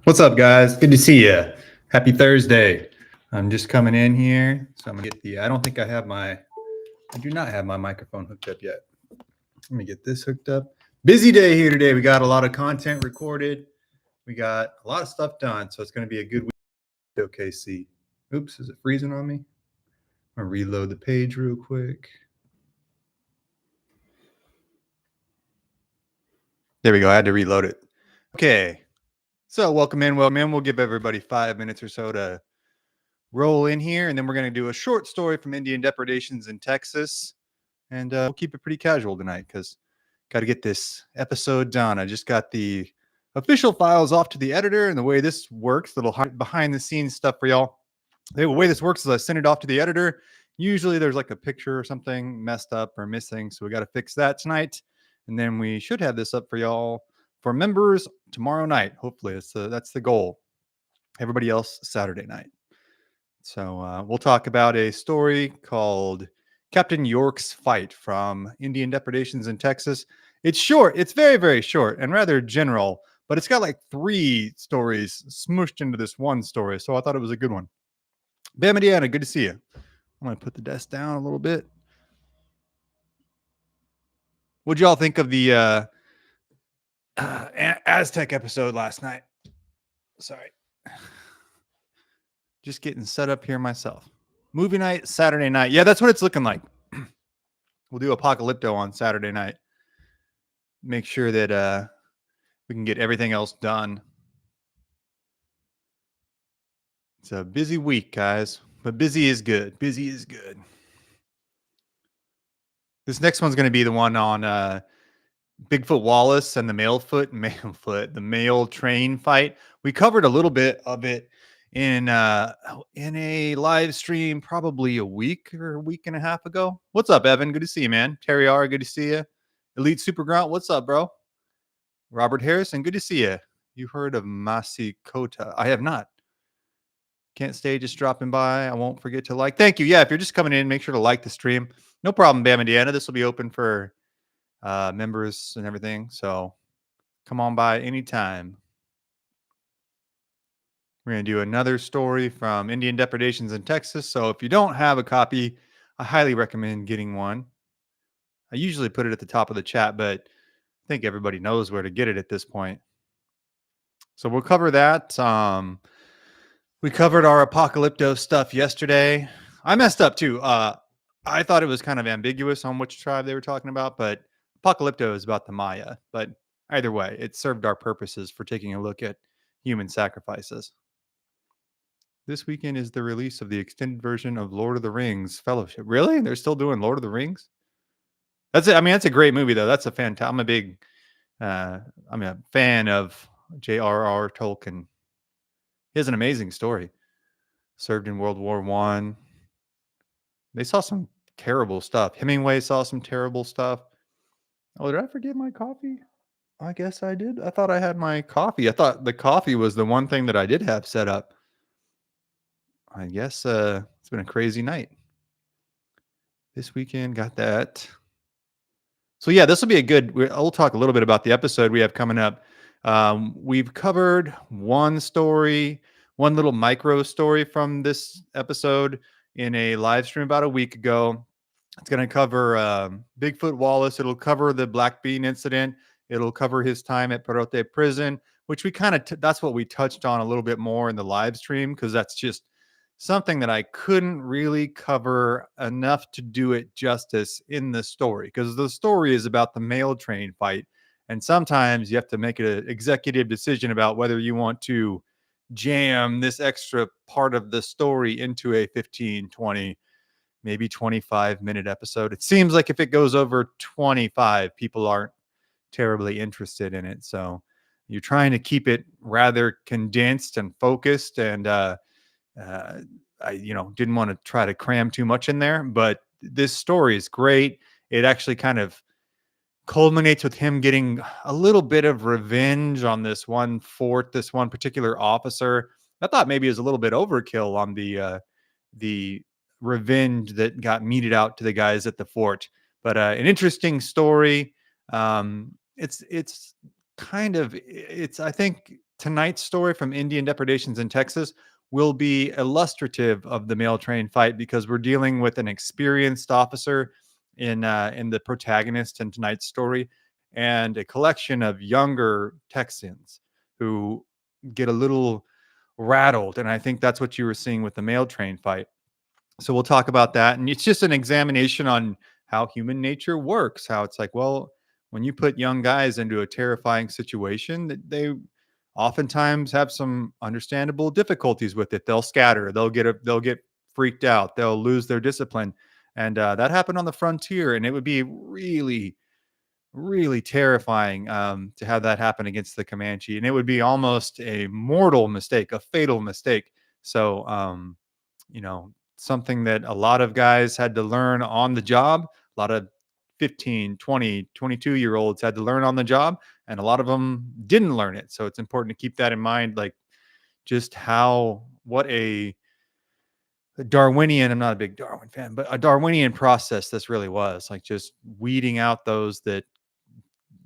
What's up, guys? Good to see you. Happy Thursday. I'm just coming in here, so I'm gonna get I don't think I do not have my microphone hooked up yet. Let me get this hooked up. Busy day here today. We got a lot of content recorded. We got a lot of stuff done, so it's gonna be a good week. OKC. Oops, is it freezing on me? I'm gonna reload the page real quick. There we go. I had to reload it. Okay. So welcome in. We'll give everybody 5 minutes or so to roll in here, and then we're going to do a short story from Indian Depredations in Texas, and we'll keep it pretty casual tonight because got to get this episode done. I just got the official files off to the editor, and the way this works, little behind the scenes stuff for y'all. The way this works is I send it off to the editor. Usually there's like a picture or something messed up or missing, so we got to fix that tonight, and then we should have this up for y'all for members tomorrow night. Hopefully, that's the goal. Everybody else Saturday night. So we'll talk about a story called Captain York's Fight from Indian Depredations in Texas. It's short. It's very, very short and rather general, but it's got like 3 stories smooshed into this one story. So I thought it was a good one. Bam, Indiana, good to see you. I'm going to put the desk down a little bit. What'd y'all think of the Aztec episode last night? Sorry. Just getting set up here myself. Movie night, Saturday night. Yeah, that's what it's looking like. We'll do Apocalypto on Saturday night. Make sure that we can get everything else done. It's a busy week, guys, but busy is good. Busy is good. This next one's going to be the one on Bigfoot Wallace and the the male train fight. We covered a little bit of it in a live stream probably a week and a half ago. What's up, Evan? Good to see you, man. Terry R, good to see you. Elite Super Grunt, what's up, bro? Robert Harrison, good to see you. You heard of Masikota? I have not. Can't stay, just dropping by. I won't forget to like. Thank you. Yeah, if you're just coming in, make sure to like the stream. No problem, Bam Indiana. This will be open for members and everything. So come on by anytime. We're going to do another story from Indian Depredations in Texas. So if you don't have a copy, I highly recommend getting one. I usually put it at the top of the chat, but I think everybody knows where to get it at this point. So we'll cover that. We covered our Apocalypto stuff yesterday. I messed up too. I thought it was kind of ambiguous on which tribe they were talking about, but Apocalypto is about the Maya. But either way, it served our purposes for taking a look at human sacrifices. This weekend is the release of the extended version of Lord of the Rings Fellowship. Really? They're still doing Lord of the Rings? That's it. I mean, that's a great movie, though. That's a fantastic. I'm a fan of J.R.R. Tolkien. He has an amazing story. Served in World War I. They saw some terrible stuff. Hemingway saw some terrible stuff. Oh, did I forget my coffee? I guess I did. I thought I had my coffee. I thought the coffee was the one thing that I did have set up. I guess it's been a crazy night. This weekend, got that. So yeah, this will be a good. We'll talk a little bit about the episode we have coming up. We've covered one story, one little micro story from this episode in a live stream about a week ago. It's going to cover Bigfoot Wallace. It'll cover the Black Bean incident. It'll cover his time at Perote Prison, which we kind of that's what we touched on a little bit more in the live stream because that's just something that I couldn't really cover enough to do it justice in the story because the story is about the mail train fight. And sometimes you have to make an executive decision about whether you want to jam this extra part of the story into a 15, 20, maybe 25-minute episode. It seems like if it goes over 25, people aren't terribly interested in it. So you're trying to keep it rather condensed and focused. And I didn't want to try to cram too much in there, but this story is great. It actually kind of culminates with him getting a little bit of revenge on this one particular officer. I thought maybe it was a little bit overkill on the revenge that got meted out to the guys at the fort, but an interesting story. I think Tonight's story from Indian Depredations in Texas will be illustrative of the male train fight because we're dealing with an experienced officer in the protagonist in tonight's story and a collection of younger Texans who get a little rattled. And I think that's what you were seeing with the male train fight. So we'll talk about that. And it's just an examination on how human nature works, how it's like, well, when you put young guys into a terrifying situation, they oftentimes have some understandable difficulties with it. They'll scatter, they'll get freaked out, they'll lose their discipline. And that happened on the frontier. And it would be really, really terrifying to have that happen against the Comanche. And it would be almost a mortal mistake, a fatal mistake. So, something that a lot of guys had to learn on the job. A lot of 15, 20, 22-year olds had to learn on the job, and a lot of them didn't learn it. So it's important to keep that in mind, like just what a Darwinian, I'm not a big Darwin fan, but a Darwinian process this really was, like just weeding out those that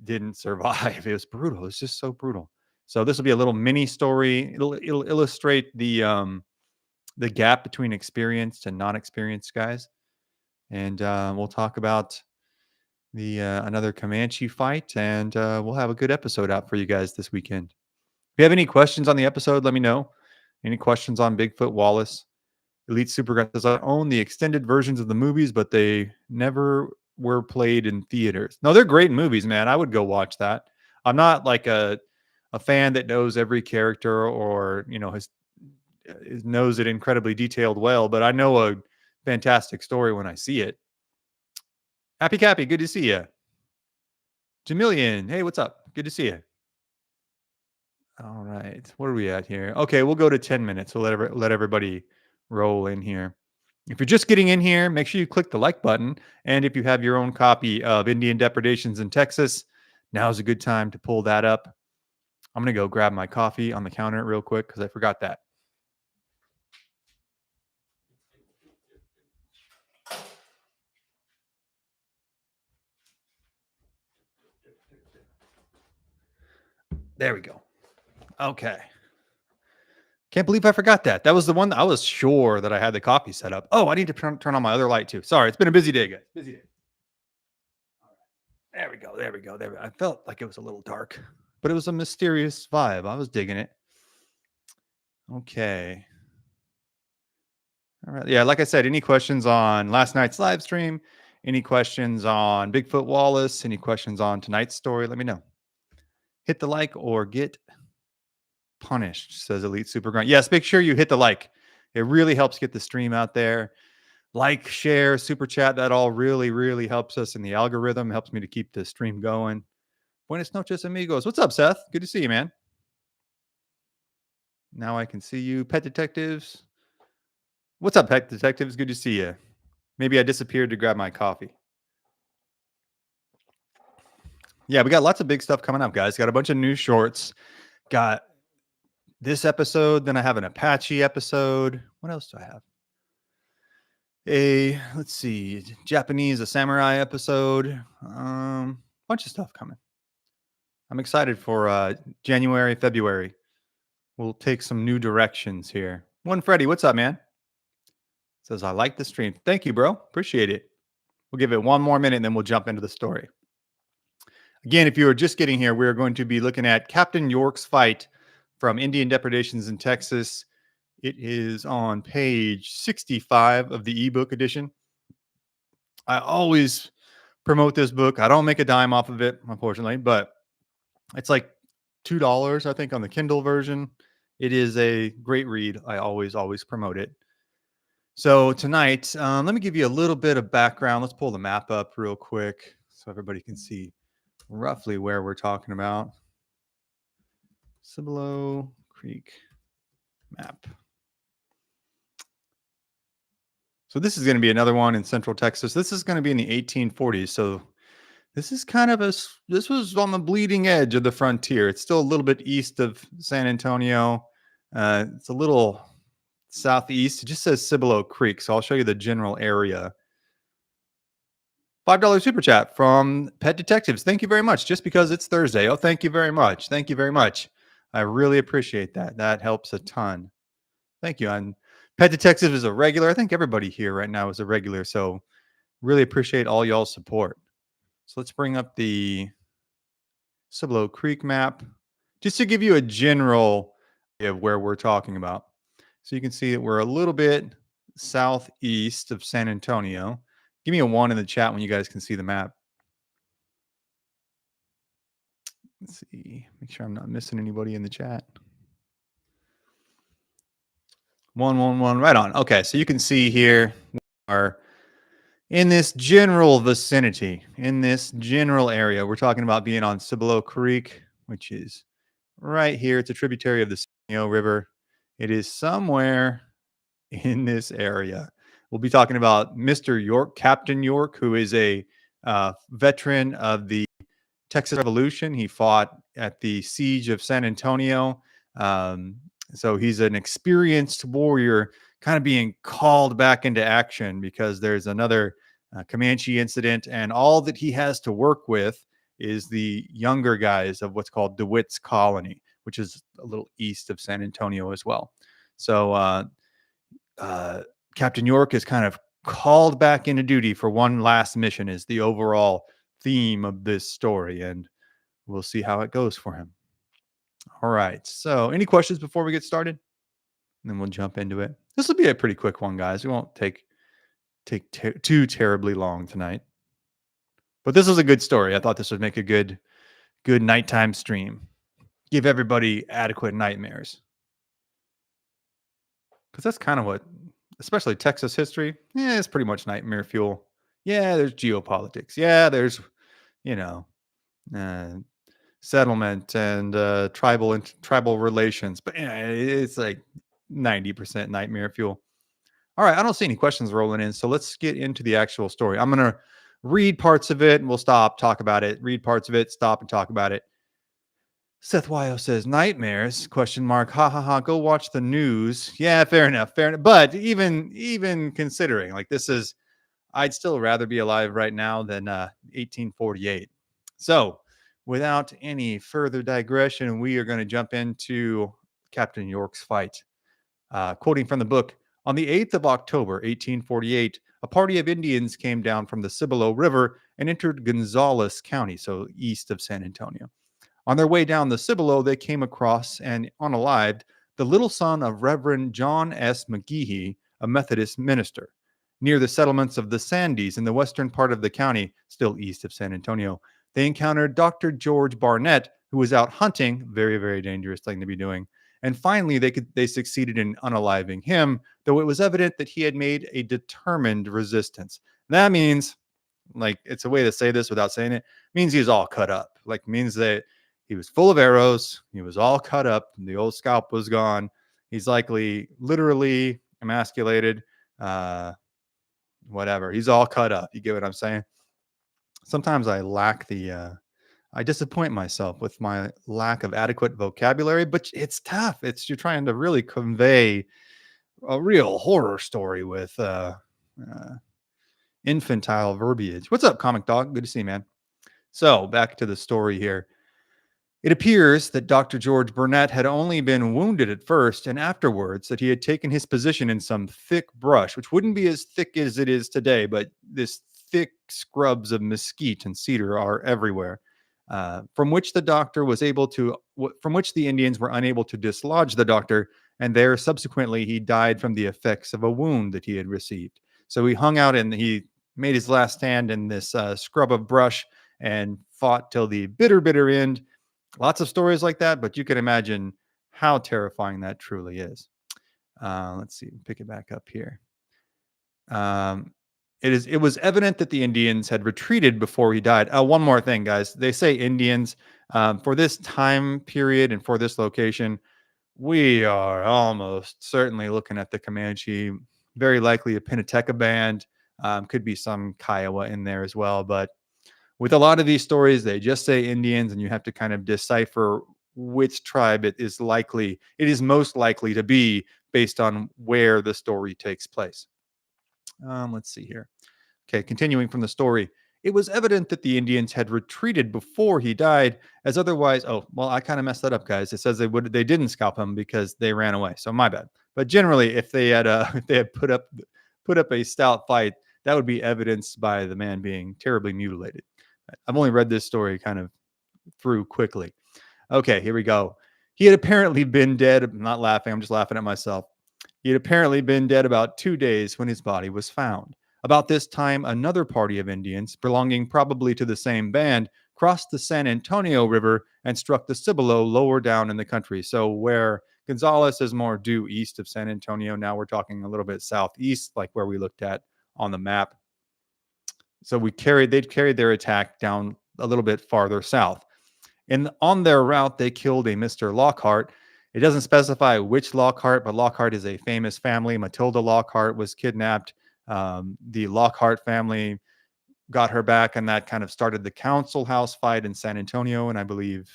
didn't survive. It was brutal. It's just so brutal. So this will be a little mini story. It'll illustrate the gap between experienced and non-experienced guys, and we'll talk about the another Comanche fight, and we'll have a good episode out for you guys this weekend. If you have any questions on the episode, let me know. Any questions on Bigfoot Wallace? Elite Supergrass says I own the extended versions of the movies, but they never were played in theaters. No, they're great movies, man. I would go watch that. I'm not like a fan that knows every character or has knows it incredibly detailed well, but I know a fantastic story when I see it. Happy Cappy, good to see you. Jamilian, hey, what's up? Good to see you. All right, what are we at here? Okay, we'll go to 10 minutes. We'll let everybody roll in here. If you're just getting in here, make sure you click the like button. And if you have your own copy of Indian Depredations in Texas, now's a good time to pull that up. I'm going to go grab my coffee on the counter real quick because I forgot that. There we go. Okay. Can't believe I forgot that. That was the one that I was sure that I had the coffee set up. Oh, I need to turn on my other light too. Sorry, it's been a busy day, guys. Busy day. There we go. There we go. There we go. I felt like it was a little dark, but it was a mysterious vibe. I was digging it. Okay. All right. Yeah, like I said, any questions on last night's live stream? Any questions on Bigfoot Wallace? Any questions on tonight's story? Let me know. Hit the like or get punished, says Elite Super Grunt. Yes, make sure you hit the like. It really helps get the stream out there. Like, share, super chat. That all really, really helps us in the algorithm. Helps me to keep the stream going. Buenas noches, amigos. What's up, Seth? Good to see you, man. Now I can see you. Pet Detectives. What's up, Pet Detectives? Good to see you. Maybe I disappeared to grab my coffee. Yeah, we got lots of big stuff coming up, guys. Got a bunch of new shorts. Got this episode. Then I have an Apache episode. What else do I have? Let's see, a samurai episode. Bunch of stuff coming. I'm excited for January, February. We'll take some new directions here. One Freddy, what's up, man? Says I like the stream. Thank you, bro. Appreciate it. We'll give it one more minute and then we'll jump into the story. Again, if you are just getting here, we're going to be looking at Captain York's fight from Indian Depredations in Texas. It is on page 65 of the ebook edition. I always promote this book. I don't make a dime off of it, unfortunately, but it's like $2, I think, on the Kindle version. It is a great read. I always promote it. So tonight, let me give you a little bit of background. Let's pull the map up real quick so everybody can see roughly where we're talking about. Cibolo Creek map. So this is going to be another one in Central Texas. This is going to be in the 1840s. So this is kind of this was on the bleeding edge of the frontier. It's still a little bit east of San Antonio. It's a little southeast. It just says Cibolo Creek. So I'll show you the general area. $5 super chat from Pet Detectives. Thank you very much. Just because it's Thursday. Oh, thank you very much. Thank you very much. I really appreciate that. That helps a ton. Thank you. And Pet Detective is a regular. I think everybody here right now is a regular. So really appreciate all y'all's support. So let's bring up the Cibolo Creek map just to give you a general idea of where we're talking about. So you can see that we're a little bit southeast of San Antonio. Give me a one in the chat when you guys can see the map. Let's see. Make sure I'm not missing anybody in the chat. 111, right on. Okay, so you can see here we are in this general vicinity, in this general area. We're talking about being on Cibolo Creek, which is right here. It's a tributary of the San Antonio River. It is somewhere in this area. We'll be talking about Mr. York, Captain York, who is a veteran of the Texas Revolution. He fought at the siege of San Antonio. Um, so he's an experienced warrior, kind of being called back into action because there's another Comanche incident, and all that he has to work with is the younger guys of what's called DeWitt's Colony, which is a little east of San Antonio as well. So uh, Captain York is kind of called back into duty for one last mission, is the overall theme of this story, and we'll see how it goes for him. All right. So, any questions before we get started? And then we'll jump into it. This will be a pretty quick one, guys. We won't take too terribly long tonight. But this is a good story. I thought this would make a good nighttime stream. Give everybody adequate nightmares. Because that's kind of what, especially Texas history, yeah, it's pretty much nightmare fuel. Yeah, there's geopolitics. Yeah, there's, you know, uh, settlement and tribal relations, but yeah, it's like 90% nightmare fuel. All right, I don't see any questions rolling in, so let's get into the actual story. I'm gonna read parts of it and we'll stop, talk about it. Read parts of it, stop, and talk about it. Seth Wyo says nightmares question mark ha ha ha, go watch the news. Yeah, fair enough, but even considering, like, this is, I'd still rather be alive right now than 1848. So, without any further digression, we are going to jump into Captain York's fight. Quoting from the book, on the 8th of October, 1848, a party of Indians came down from the Cibolo River and entered Gonzales County, so east of San Antonio. On their way down the Cibolo, they came across and unalived the little son of Reverend John S. McGehee, a Methodist minister. Near the settlements of the Sandys in the western part of the county, still east of San Antonio, they encountered Dr. George Barnett, who was out hunting, very, very dangerous thing to be doing. And finally, they succeeded in unaliving him, though it was evident that he had made a determined resistance. That means, like, it's a way to say this without saying it, means he's all cut up. Like, means that he was full of arrows, he was all cut up, the old scalp was gone. He's likely literally emasculated, whatever. He's all cut up. You get what I'm saying? Sometimes I disappoint myself with my lack of adequate vocabulary, but it's tough. You're trying to really convey a real horror story with infantile verbiage. What's up, Comic Dog? Good to see you, man. So back to the story here. It appears that Dr. George Burnett had only been wounded at first, and afterwards that he had taken his position in some thick brush, which wouldn't be as thick as it is today, but this thick scrubs of mesquite and cedar are everywhere, from which the Indians were unable to dislodge the doctor, and there subsequently he died from the effects of a wound that he had received. So he hung out and he made his last stand in this scrub of brush and fought till the bitter, bitter end. Lots of stories like that, but you can imagine how terrifying that truly is. Let's see, pick it back up here. It was evident that the Indians had retreated before he died. One more thing, guys. They say Indians for this time period and for this location. We are almost certainly looking at the Comanche, very likely a Pinnateca band. Could be some Kiowa in there as well, but with a lot of these stories, they just say Indians, and you have to kind of decipher which tribe it is most likely to be based on where the story takes place. Let's see here. Okay, continuing from the story. It was evident that the Indians had retreated before he died, as otherwise. Oh, well, I kind of messed that up, guys. It says they didn't scalp him because they ran away. So my bad. But generally, if they had if they had put up a stout fight, that would be evidenced by the man being terribly mutilated. I've only read this story kind of through quickly. Okay, here we go. He had apparently been dead. I'm not laughing. I'm just laughing at myself. He had apparently been dead about 2 days when his body was found. About this time, another party of Indians, belonging probably to the same band, crossed the San Antonio River and struck the Cibolo lower down in the country. So, where Gonzales is more due east of San Antonio, now we're talking a little bit southeast, like where we looked at on the map. So they'd carried their attack down a little bit farther south. And on their route, they killed a Mr. Lockhart. It doesn't specify which Lockhart, but Lockhart is a famous family. Matilda Lockhart was kidnapped. The Lockhart family got her back, and that kind of started the Council House fight in San Antonio. And I believe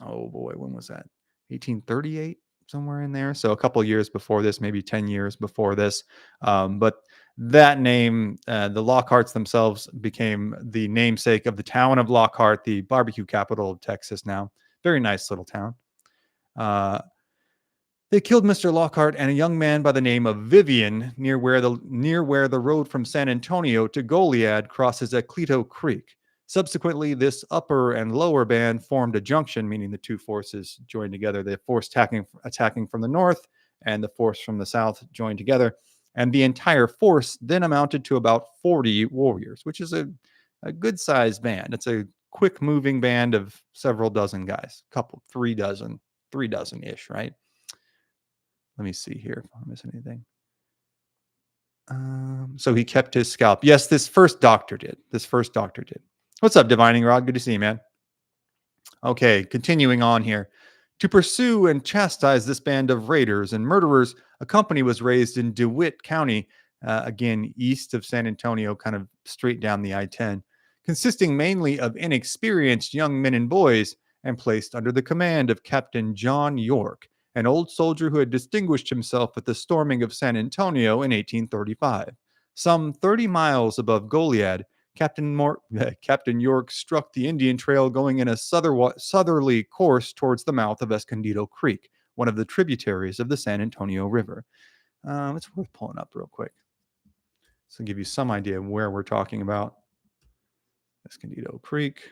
oh boy, when was that? 1838, somewhere in there. So a couple years before this, maybe 10 years before this. But that name, the Lockharts themselves, became the namesake of the town of Lockhart, the barbecue capital of Texas now. Very nice little town. They killed Mr. Lockhart and a young man by the name of Vivian near where the road from San Antonio to Goliad crosses at Cleto Creek. Subsequently, this upper and lower band formed a junction, meaning the two forces joined together. The force attacking from the north and the force from the south joined together. And the entire force then amounted to about 40 warriors, which is a good-sized band. It's a quick-moving band of several dozen guys, three dozen-ish, right? Let me see here if I miss anything. So he kept his scalp. Yes, this first doctor did. What's up, Divining Rod? Good to see you, man. Okay, continuing on here. To pursue and chastise this band of raiders and murderers, a company was raised in DeWitt County, again, east of San Antonio, kind of straight down the I-10, consisting mainly of inexperienced young men and boys, and placed under the command of Captain John York, an old soldier who had distinguished himself at the storming of San Antonio in 1835. Some 30 miles above Goliad, Captain York struck the Indian Trail going in a southerly course towards the mouth of Escondido Creek, one of the tributaries of the San Antonio River. It's worth pulling up real quick to give you some idea of where we're talking about. Escondido Creek.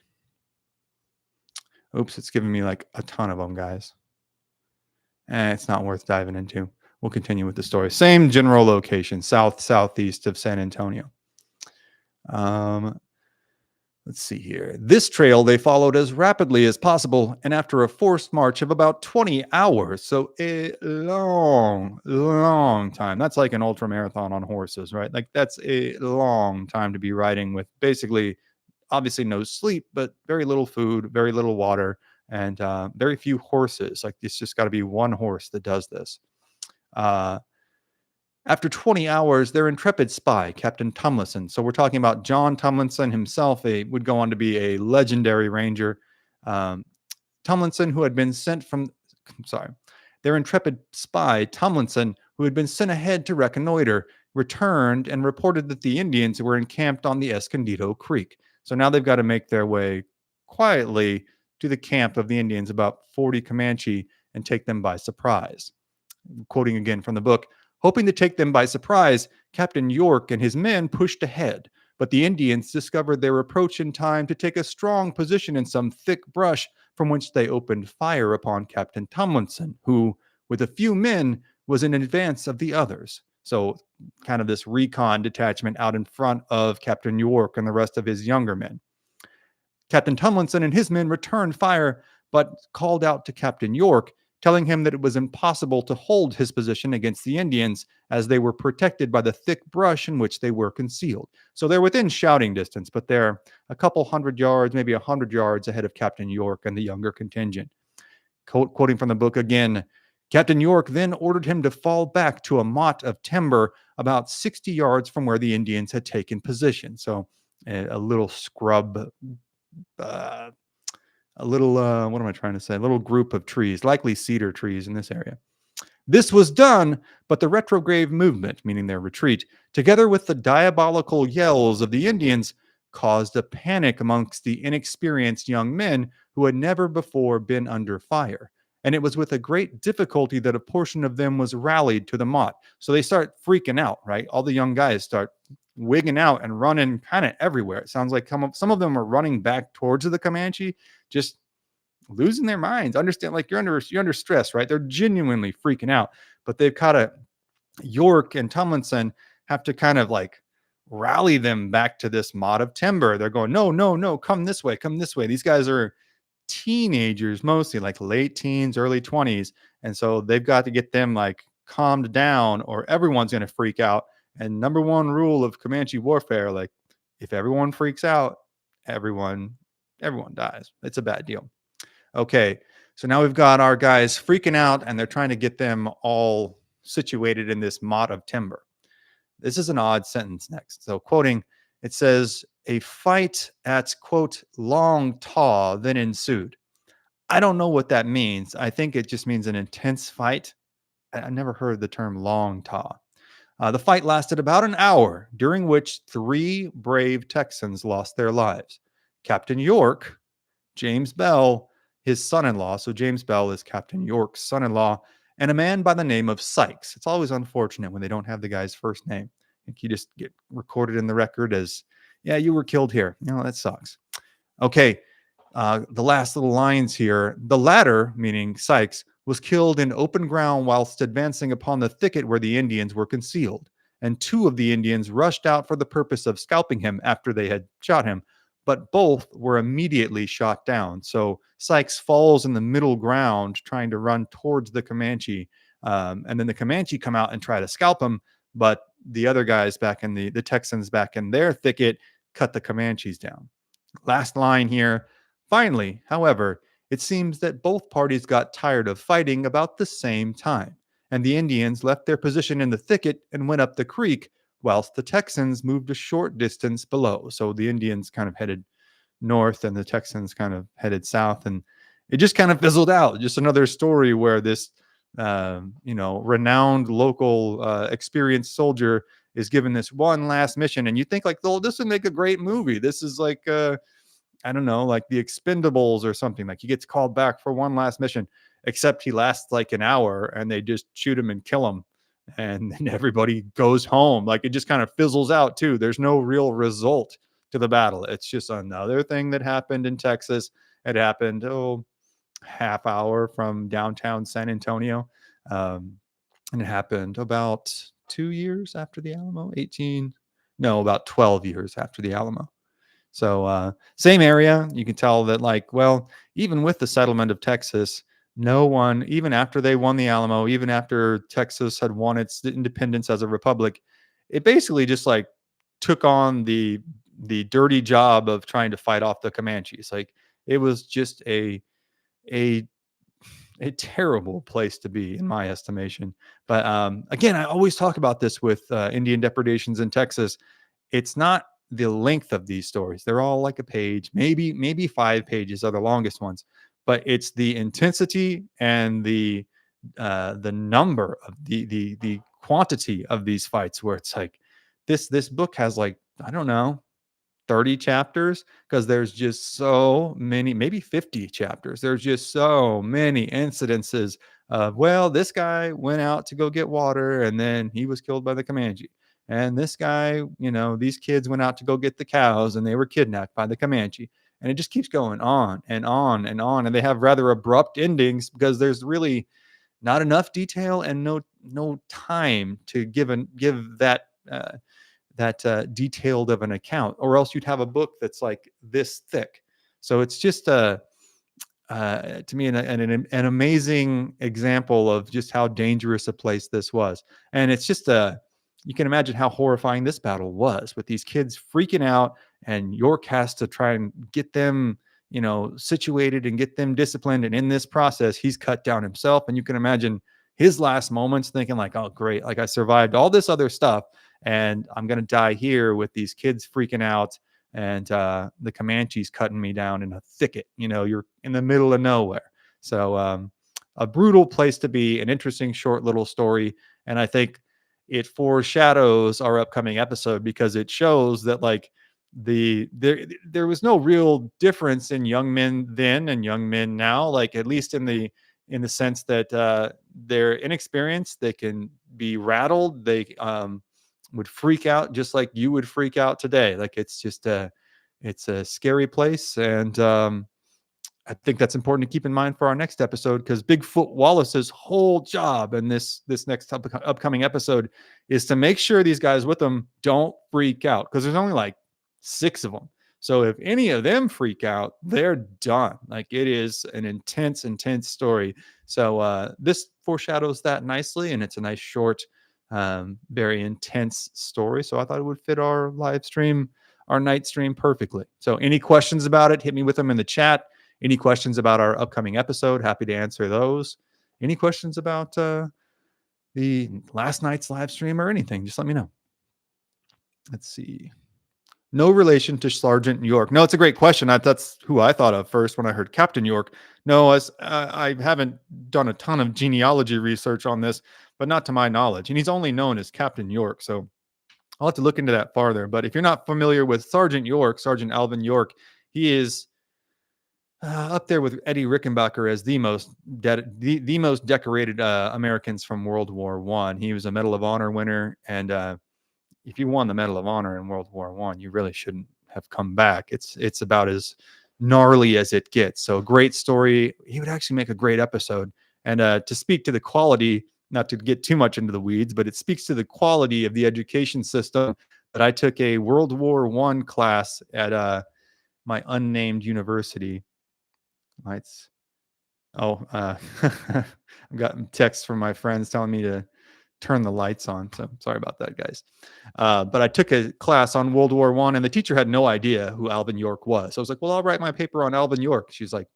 Oops, it's giving me like a ton of them, guys. It's not worth diving into. We'll continue with the story. Same general location, southeast of San Antonio. Let's see here. This trail they followed as rapidly as possible, and after a forced march of about 20 hours, so a long time. That's like an ultra marathon on horses, right? Like that's a long time to be riding with basically, obviously no sleep, but very little food, very little water, and very few horses. Like it's just got to be one horse that does this. After 20 hours, their intrepid spy, Captain Tomlinson, so we're talking about John Tomlinson himself, would go on to be a legendary ranger. Tomlinson, who had been sent their intrepid spy, Tomlinson, who had been sent ahead to reconnoiter, returned and reported that the Indians were encamped on the Escondido Creek. So now they've got to make their way quietly to the camp of the Indians, about 40 Comanche, and take them by surprise. Quoting again from the book, hoping to take them by surprise, Captain York and his men pushed ahead, but the Indians discovered their approach in time to take a strong position in some thick brush, from which they opened fire upon Captain Tomlinson, who, with a few men, was in advance of the others. So kind of this recon detachment out in front of Captain York and the rest of his younger men. Captain Tomlinson and his men returned fire, but called out to Captain York, telling him that it was impossible to hold his position against the Indians, as they were protected by the thick brush in which they were concealed. So they're within shouting distance, but they're a couple hundred yards, maybe 100 yards ahead of Captain York and the younger contingent. Quoting from the book again, Captain York then ordered him to fall back to a motte of timber about 60 yards from where the Indians had taken position. So a little scrub, a little, what am I trying to say? A little group of trees, likely cedar trees in this area. This was done, but the retrograde movement, meaning their retreat, together with the diabolical yells of the Indians, caused a panic amongst the inexperienced young men who had never before been under fire. And it was with a great difficulty that a portion of them was rallied to the Mott. So they start freaking out, right? All the young guys start wigging out and running kind of everywhere. It sounds like some of them are running back towards the Comanche, just losing their minds. Understand, like you're under stress, right? They're genuinely freaking out, but they've kind of York and Tomlinson have to kind of like rally them back to this mod of timber. They're going, no, no, no, come this way, come this way. These guys are teenagers, mostly like late teens, early 20s. And so they've got to get them like calmed down or everyone's going to freak out. And number one rule of Comanche warfare, like if everyone freaks out, everyone, everyone dies. It's a bad deal. Okay. So now we've got our guys freaking out and they're trying to get them all situated in this mott of timber. This is an odd sentence next. So, quoting, it says, a fight at, quote, Long Taw then ensued. I don't know what that means. I think it just means an intense fight. I never heard the term Long Taw. The fight lasted about an hour, during which 3 brave Texans lost their lives. Captain York, James Bell, his son-in-law. So James Bell is Captain York's son-in-law, and a man by the name of Sykes. It's always unfortunate when they don't have the guy's first name. I think you just get recorded in the record as, yeah, you were killed here. That sucks. Okay, the last little lines here. The latter, meaning Sykes, was killed in open ground whilst advancing upon the thicket where the Indians were concealed. And 2 of the Indians rushed out for the purpose of scalping him after they had shot him, but both were immediately shot down. So Sykes falls in the middle ground trying to run towards the Comanche. And then the Comanche come out and try to scalp him, but the other guys back in the Texans back in their thicket cut the Comanches down. Last line here. Finally, however, it seems that both parties got tired of fighting about the same time, and the Indians left their position in the thicket and went up the creek, whilst the Texans moved a short distance below. So the Indians kind of headed north and the Texans kind of headed south, and it just kind of fizzled out. Just another story where this, renowned local experienced soldier is given this one last mission, and you think like, oh, this would make a great movie. This is like, I don't know, like the Expendables or something. Like he gets called back for one last mission, except he lasts like an hour, and they just shoot him and kill him, and then everybody goes home. Like it just kind of fizzles out too. There's no real result to the battle. It's just another thing that happened in Texas. It happened, half hour from downtown San Antonio. And it happened about 2 years after the Alamo, about 12 years after the Alamo. So same area. You can tell that, like, well, even with the settlement of Texas, no one, even after they won the Alamo, even after Texas had won its independence as a republic, it basically just like took on the dirty job of trying to fight off the Comanches. Like it was just a terrible place to be, in my estimation. But again, I always talk about this with Indian depredations in Texas. It's not the length of these stories. They're all like a page, maybe 5 pages are the longest ones, but it's the intensity and the number of the quantity of these fights where it's like this book has like, I don't know, 30 chapters, because there's just so many, maybe 50 chapters. There's just so many incidences of, well, this guy went out to go get water and then he was killed by the Comanche. And this guy, these kids went out to go get the cows and they were kidnapped by the Comanche. And it just keeps going on and on and on. And they have rather abrupt endings because there's really not enough detail and no time to give that detailed of an account, or else you'd have a book that's like this thick. So it's just to me an amazing example of just how dangerous a place this was. And it's just you can imagine how horrifying this battle was, with these kids freaking out, and York has to try and get them, situated and get them disciplined. And in this process, he's cut down himself. And you can imagine his last moments thinking like, oh, great. Like I survived all this other stuff, and I'm going to die here with these kids freaking out and the Comanches cutting me down in a thicket. You're in the middle of nowhere. So a brutal place to be, an interesting short little story. And I think it foreshadows our upcoming episode because it shows that like there was no real difference in young men then and young men now, like at least in the sense that they're inexperienced, they can be rattled, they would freak out just like you would freak out today. Like it's a scary place, and I think that's important to keep in mind for our next episode, because Bigfoot Wallace's whole job in this next upcoming episode is to make sure these guys with them don't freak out, because there's only like 6 of them. So if any of them freak out, they're done. Like it is an intense story. So this foreshadows that nicely, and it's a nice short, very intense story. So I thought it would fit our live stream, our night stream perfectly. So any questions about it, hit me with them in the chat. Any questions about our upcoming episode, happy to answer those. Any questions about the last night's live stream or anything, just let me know. Let's see. No relation to Sergeant York. No, it's a great question. That's who I thought of first when I heard Captain York. No, I haven't done a ton of genealogy research on this, but not to my knowledge. And he's only known as Captain York. So I'll have to look into that farther. But if you're not familiar with Sergeant York, Sergeant Alvin York, he is up there with Eddie Rickenbacker as the most decorated Americans from World War I. He was a Medal of Honor winner, and if you won the Medal of Honor in World War I, you really shouldn't have come back. It's about as gnarly as it gets. So great story. He would actually make a great episode. And to speak to the quality, not to get too much into the weeds, but it speaks to the quality of the education system that I took a World War I class at my unnamed university. Lights. Oh, I've gotten texts from my friends telling me to turn the lights on. So sorry about that, guys. But I took a class on World War I, and the teacher had no idea who Alvin York was. So I was like, well, I'll write my paper on Alvin York. She's like,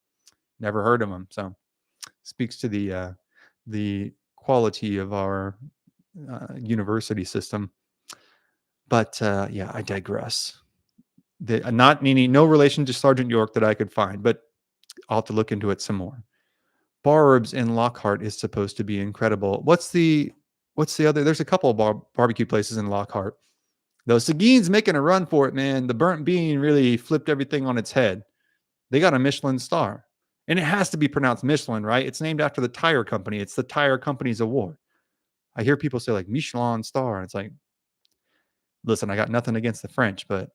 never heard of him. So speaks to the quality of our university system. But yeah, I digress. Not meaning no relation to Sergeant York that I could find, but I'll have to look into it some more. Barb's in Lockhart is supposed to be incredible. What's the other? There's a couple of barbecue places in Lockhart. Though Seguin's making a run for it, man. The burnt bean really flipped everything on its head. They got a Michelin star. And it has to be pronounced Michelin, right? It's named after the tire company. It's the tire company's award. I hear people say like Michelin star. And it's like, listen, I got nothing against the French, but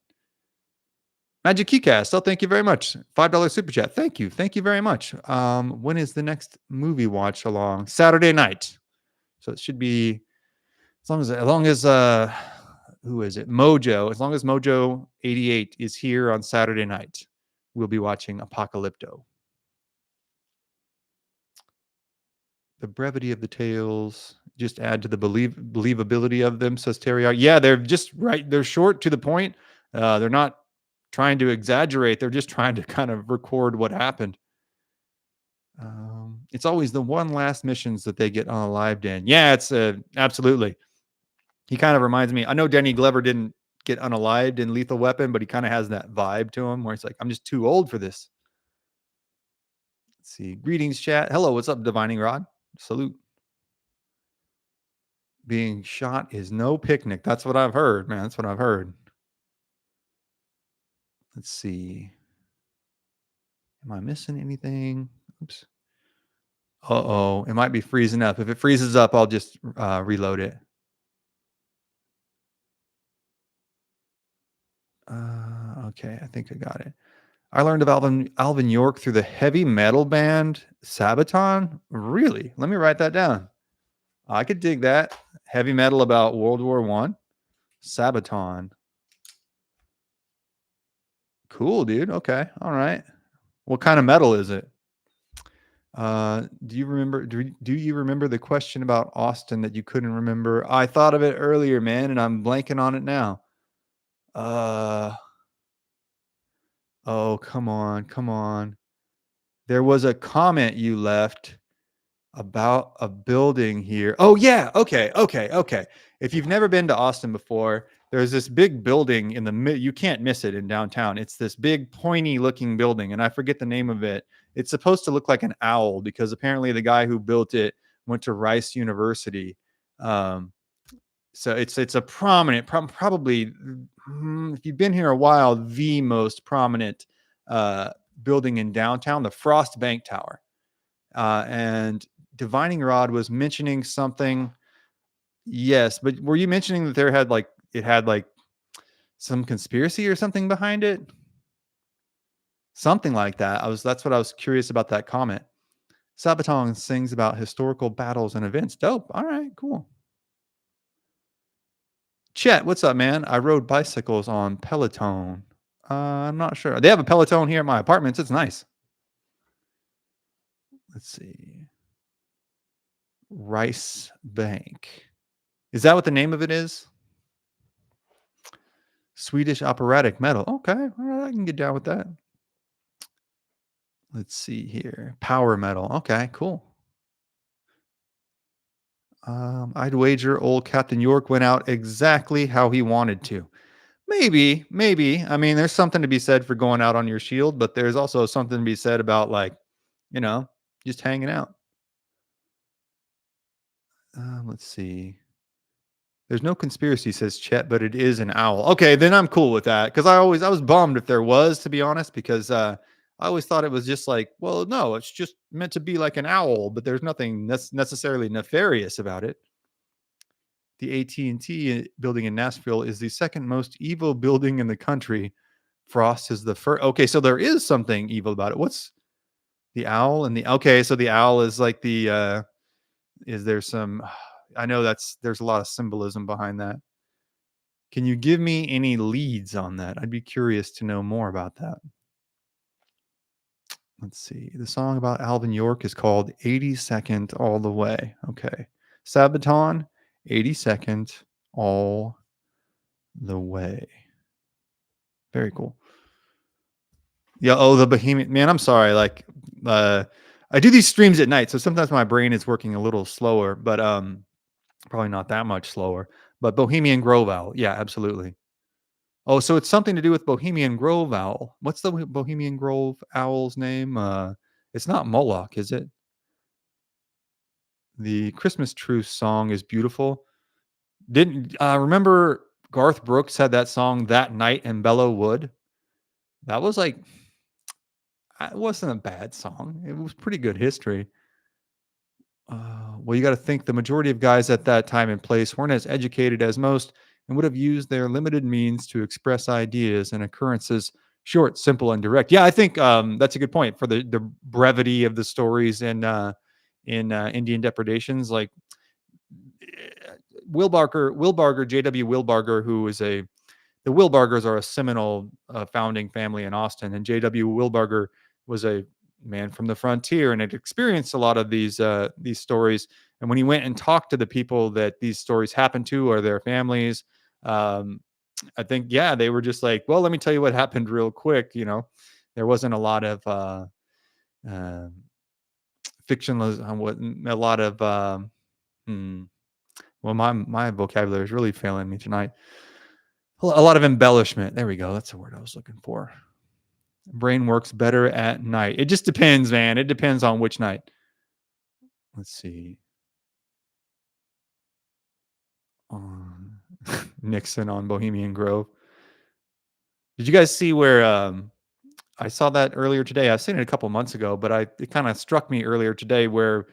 Magic Keycast. Oh, thank you very much. $5 super chat. Thank you. Thank you very much. When is the next movie watch along? Saturday night. So it should be as long as who is it? Mojo. As long as Mojo 88 is here on Saturday night, we'll be watching Apocalypto. The brevity of the tales just add to the believability of them, says Terry. Yeah, they're just right. They're short to the point. They're not trying to exaggerate. They're just trying to kind of record what happened. It's always the one last missions that they get unalived in. Yeah, it's absolutely. He kind of reminds me. I know Danny Glover didn't get unalived in Lethal Weapon, but he kind of has that vibe to him where it's like, I'm just too old for this. Let's see. Greetings, chat. Hello, what's up, Divining Rod? Salute. Being shot is no picnic. That's what I've heard, man. That's what I've heard. Let's see. Am I missing anything? Oops. Uh-oh. It might be freezing up. If it freezes up, I'll just reload it. Okay, I think I got it. I learned of Alvin York through the heavy metal band Sabaton. Really? Let me write that down. I could dig that. Heavy metal about World War I. Sabaton. Cool, dude. Okay. All right. What kind of metal is it? Do you remember the question about Austin that you couldn't remember? I thought of it earlier, man, and I'm blanking on it now. Oh, come on. There was a comment you left about a building here. Oh yeah, okay. If you've never been to Austin before, there's this big building in the you can't miss it in downtown. It's this big pointy looking building, and I forget the name of it. It's supposed to look like an owl because apparently the guy who built it went to Rice University. So it's a prominent, probably if you've been here a while, the most prominent uh, building in downtown, the Frost Bank Tower. And Divining Rod was mentioning something. Yes, but were you mentioning that it had like some conspiracy or something behind it? Something like that. That's what I was curious about that comment. Sabaton sings about historical battles and events. Dope. All right, cool. Chet, what's up, man? I rode bicycles on Peloton. I'm not sure. They have a Peloton here at my apartments. It's nice. Let's see. Rice Bank. Is that what the name of it is? Swedish operatic metal. Okay. All right, I can get down with that. Let's see here. Power metal. Okay, cool. I'd wager old Captain York went out exactly how he wanted to. Maybe, maybe. I mean, there's something to be said for going out on your shield, but there's also something to be said about like, you know, just hanging out. Let's see. There's no conspiracy, says Chet, but it is an owl. Okay, then I'm cool with that because I was bummed if there was, to be honest, because I always thought it was just like, well, no, it's just meant to be like an owl, but there's nothing necessarily nefarious about it. The AT&T building in Nashville is the second most evil building in the country. Frost is the first. Okay, so there is something evil about it. What's the owl and the okay? So the owl is like the. Is there some? I know there's a lot of symbolism behind that. Can you give me any leads on that? I'd be curious to know more about that. Let's see. The song about Alvin York is called 82nd All the Way. Okay. Sabaton, 82nd All the Way. Very cool. Yeah. Oh, the Bohemian man. I'm sorry. Uh, I do these streams at night, so sometimes my brain is working a little slower, but probably not that much slower. But Bohemian Grove Owl. Yeah, absolutely. Oh, so it's something to do with Bohemian Grove Owl. What's the Bohemian Grove Owl's name? It's not Moloch, is it? The Christmas Truce song is beautiful. Didn't remember Garth Brooks had that song That Night in Bellow Wood? That was like it wasn't a bad song. It was pretty good history. Well, you got to think the majority of guys at that time and place weren't as educated as most and would have used their limited means to express ideas and occurrences short, simple, and direct. Yeah, I think that's a good point for the brevity of the stories in Indian Depredations. Like Wilbarger, J.W. Wilbarger, who is the Wilbargers are a seminal founding family in Austin, and J.W. Wilbarger was a man from the frontier and had experienced a lot of these stories. And when he went and talked to the people that these stories happened to or their families, um, I think they were just like, well, let me tell you what happened real quick. You know, there wasn't a lot of uh, fictionless, a lot of hmm, well, my vocabulary is really failing me tonight. A lot of embellishment. There we go. That's the word I was looking for. Brain works better at night. It just depends, man. It depends on which night. Let's see. On Nixon on Bohemian Grove. Did you guys see where I saw that earlier today? I've seen it a couple months ago, but it kind of struck me earlier today where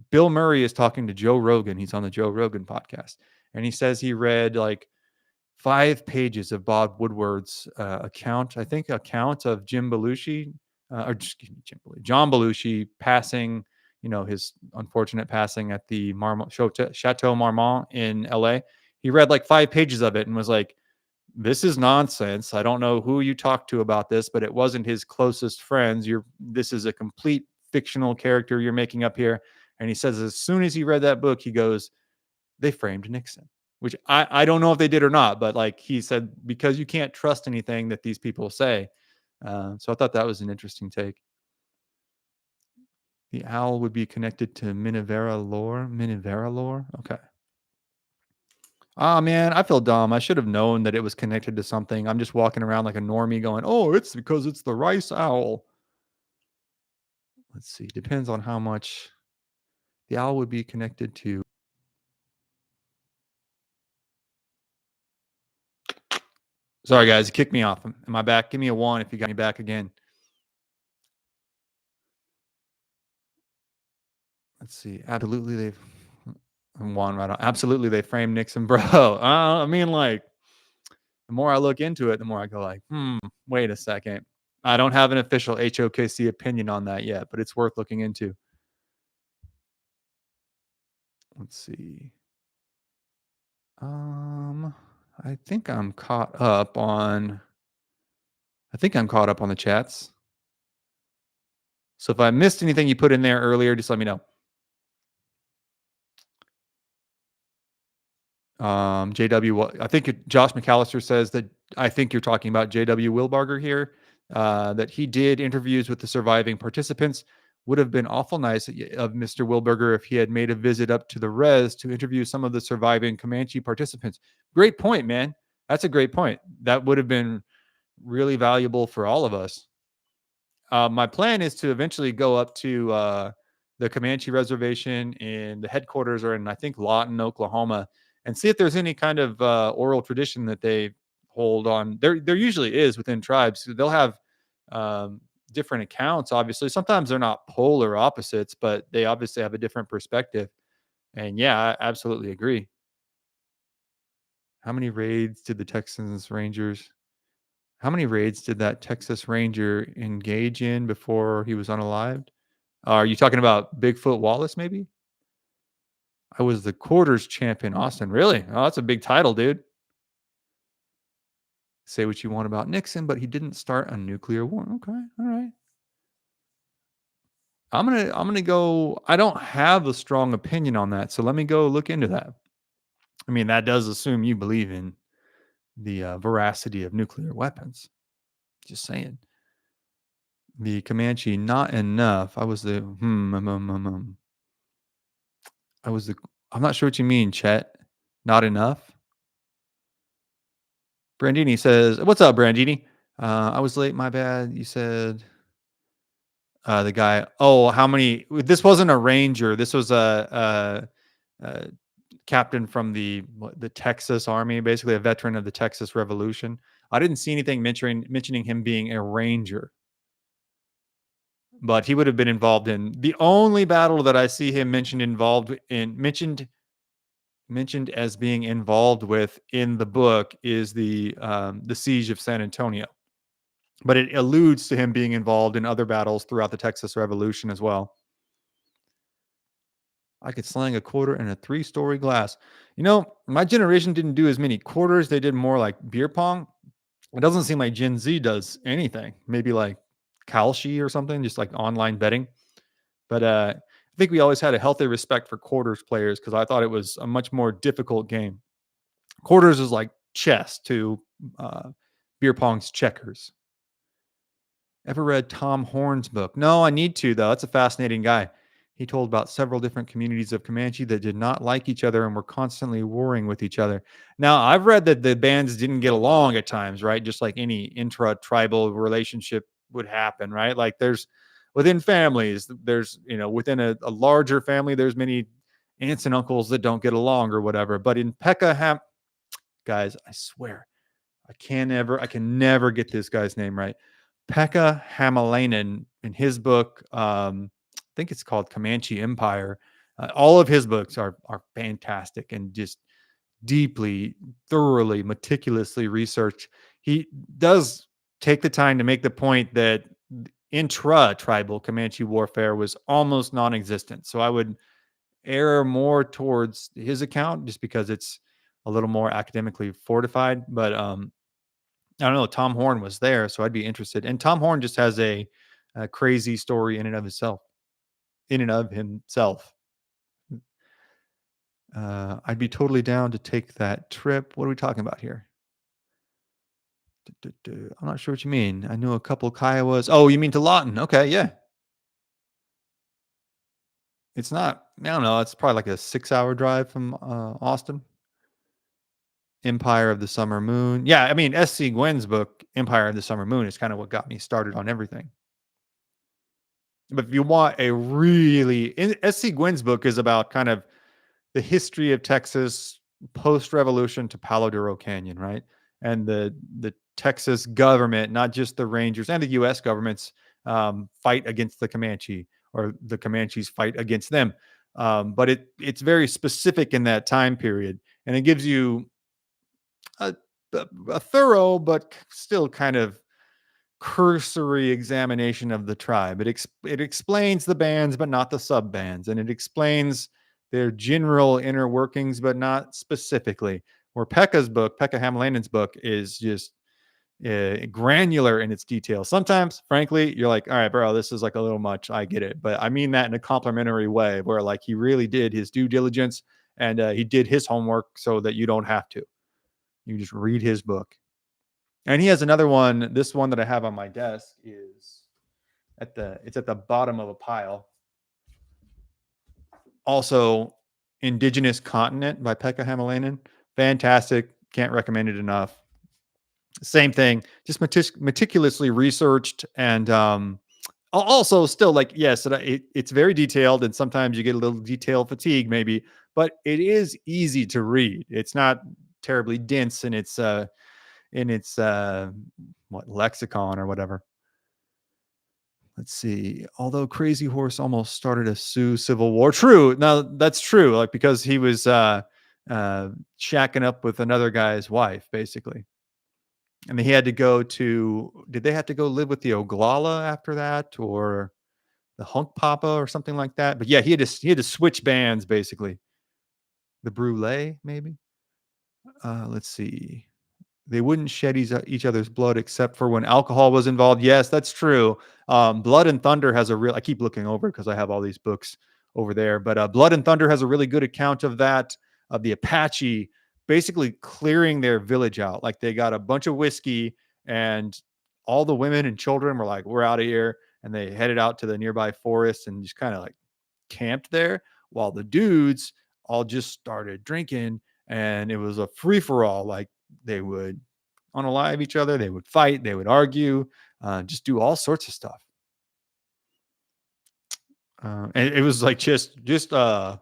Bill Murray is talking to Joe Rogan. He's on the Joe Rogan podcast, and he says he read like 5 pages of Bob Woodward's account of Jim Belushi, or excuse me, John Belushi passing, his unfortunate passing at the Chateau Marmont in LA. He read like 5 pages of it and was like, this is nonsense. I don't know who you talked to about this, but it wasn't his closest friends. This is a complete fictional character you're making up here. And he says, as soon as he read that book, he goes, they framed Nixon, which I don't know if they did or not, but like he said, because you can't trust anything that these people say. So I thought that was an interesting take. The owl would be connected to Minivera lore. Minivera lore. Okay. Ah, man, I feel dumb. I should have known that it was connected to something. I'm just walking around like a normie going, oh, it's because it's the rice owl. Let's see. Depends on how much the owl would be connected to. Sorry, guys, you kicked me off. Am I back? Give me a one if you got me back again. Let's see. Absolutely, they've one right on. Absolutely, they framed Nixon, bro. I mean, like, the more I look into it, the more I go, like, wait a second. I don't have an official HOKC opinion on that yet, but it's worth looking into. Let's see. Um, I think I'm caught up on. I think I'm caught up on the chats. So if I missed anything you put in there earlier, just let me know. JW, I think Josh McAllister says that I think you're talking about JW Wilbarger here, that he did interviews with the surviving participants. Would have been awful nice of Mr. Wilbarger if he had made a visit up to the res to interview some of the surviving Comanche participants. Great point, man. That's a great point. That would have been really valuable for all of us. My plan is to eventually go up to the Comanche Reservation, and the headquarters are in, I think, Lawton, Oklahoma, and see if there's any kind of oral tradition that they hold on. There usually is within tribes. They'll have um, different accounts. Obviously, sometimes they're not polar opposites, but they obviously have a different perspective. And yeah, I absolutely agree. How many raids did the Texans Rangers? How many raids did that Texas Ranger engage in before he was unalived? Are you talking about Bigfoot Wallace, maybe? I was the quarters champion, Austin. Really? Oh, that's a big title, dude. Say what you want about Nixon, but he didn't start a nuclear war. Okay, all right. I'm gonna go. I don't have a strong opinion on that, so let me go look into that. I mean, that does assume you believe in the veracity of nuclear weapons. Just saying. The Comanche, not enough. I was the I was the. I'm not sure what you mean, Chet. Not enough. Brandini says, "What's up, Brandini? I was late. My bad." You said the guy. Oh, how many? This wasn't a ranger. This was a captain from the Texas Army, basically a veteran of the Texas Revolution. I didn't see anything mentioning him being a ranger, but he would have been involved in the only battle that I see him mentioned as being involved with in the book is the siege of San Antonio. But it alludes to him being involved in other battles throughout the Texas Revolution as well. I could slang a quarter in a 3-story glass. You know, my generation didn't do as many quarters. They did more like beer pong. It doesn't seem like Gen Z does anything. Maybe like Kalshi or something, just like online betting. But I think we always had a healthy respect for quarters players because I thought it was a much more difficult game. Quarters is like chess to uh, beer pong's checkers. Ever read Tom Horn's book? No, I need to, though. That's a fascinating guy. He told about several different communities of Comanche that did not like each other and were constantly warring with each other. Now, I've read that the bands didn't get along at times, right? Just like any intra-tribal relationship would happen, right? Like there's within families, there's, within a larger family, there's many aunts and uncles that don't get along or whatever. But in Pekaham, guys, I swear, I can never get this guy's name right. Pekka Hamalainen in his book, I think it's called Comanche Empire. All of his books are fantastic and just deeply, thoroughly, meticulously researched. He does take the time to make the point that intra-tribal Comanche warfare was almost non-existent. So I would err more towards his account just because it's a little more academically fortified. But I don't know. Tom Horn was there, so I'd be interested. And Tom Horn just has a crazy story in and of himself. In and of himself. I'd be totally down to take that trip. What are we talking about here? I'm not sure what you mean. I knew a couple Kiowas. Oh, you mean to Lawton? Okay, yeah. It's not. I don't know. It's probably like a 6-hour drive from Austin. Empire of the Summer Moon. Yeah, I mean, S.C. Gwen's book, Empire of the Summer Moon, is kind of what got me started on everything. But if you want a really, S.C. Gwen's book is about kind of the history of Texas post-revolution to Palo Duro Canyon, right? and the Texas government, not just the Rangers and the U.S. governments, fight against the Comanche, or the Comanches fight against them. But it's very specific in that time period, and it gives you a, a thorough but still kind of cursory examination of the tribe. It explains the bands, but not the sub bands, and it explains their general inner workings, but not specifically. Where Pekka Hamilinen's book, is just granular in its detail. Sometimes, frankly, you're like, all right, bro, this is like a little much. I get it, but I mean that in a complimentary way, where like he really did his due diligence, and he did his homework so that you don't have to. You just read his book. And he has another one. This one that I have on my desk is it's at the bottom of a pile. Also, Indigenous Continent by Pekka Hamalainen. Fantastic. Can't recommend it enough. Same thing. Just meticulously researched, and also still, like, yes, it's very detailed, and sometimes you get a little detail fatigue maybe, but it is easy to read. It's not terribly dense in its what, lexicon or whatever. Let's see. Although Crazy Horse almost started a Sioux Civil War. True. Now that's true. Like, because he was shacking up with another guy's wife, basically. And he had to go to. Did they have to go live with the Oglala after that, or the Hunk Papa, or something like that? But yeah, he had to switch bands, basically. The Brule, maybe. Let's see. They wouldn't shed each other's blood except for when alcohol was involved. Yes, that's true. Blood and Thunder has a real. I keep looking over because I have all these books over there, but Blood and Thunder has a really good account of that, of the Apache basically clearing their village out. Like, they got a bunch of whiskey, and all the women and children were like, "We're out of here," and they headed out to the nearby forest and just kind of like camped there, while the dudes all just started drinking, and it was a free for all. Like, they would unalive each other, they would fight, they would argue, just do all sorts of stuff. And it was like just a